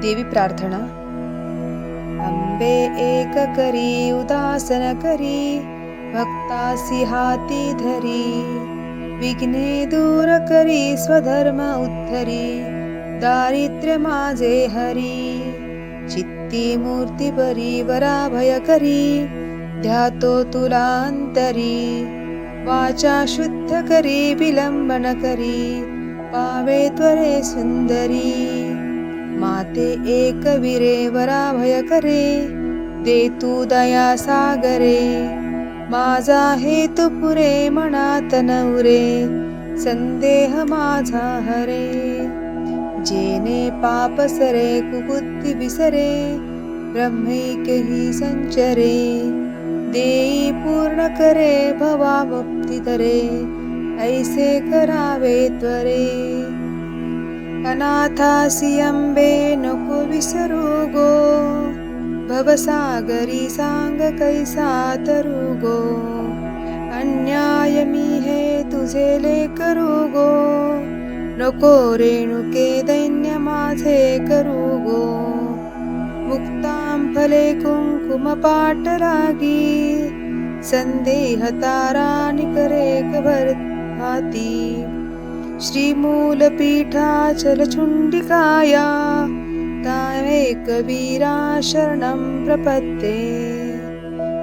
देवी प्रार्थना. अंबे एक करी उदासन करी, भक्तासी हाती धरी, विघ्ने दूर करी स्वधर्म उद्धरी, दारिद्र्य माझे हरी. चित्ती मूर्ती बरी वराभय करी, ध्यातो तुला अंतरी, वाचा शुद्ध करी विलंबन करी, पावे त्वरे सुंदरी. माते एक विरे वराभय करे, दे तू दया सागरे, माझा हेतु पुरे मनात नवरे, संदेह माझा हरे. जेने पाप सरे कुबुद्धी विसरे, ब्रह्मैकही संचरे, देई पूर्ण करे भवा मुक्ती धरे, ऐसे करावे त्वरे. अनाथासी अंबे नको विसरू गो, भवसागरी सांग कैसा तरू गो. अन्याय मी हे तुझे लेकरू गो, नको रेणुके दैन्य माझे करू गो. मुक्तां फले कुंकुम पाट लागी, संदेह तारा निकरे कबर भाती. श्रीमूलपीठाचल चुंडिकाया, तावे कबीरा शरणं प्रपद्ये.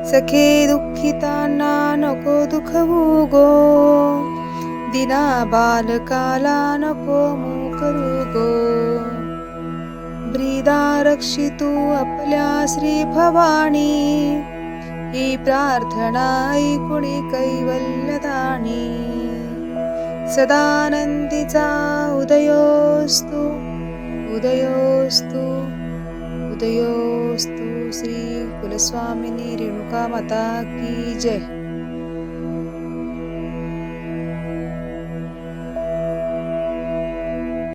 सखे दुःखितांना नको दुखवू गो, दिना बालकाला नको मुकरू गो. ब्रीदा रक्षितू आपल्या श्री भवानी, ही प्रार्थना ऐकुणी कैवल्यदानी. सदानंदीचा उदयोस्तु उदयोस्तु उदयोस्तु. श्री कुलस्वामिनी रेणुका माता की जय.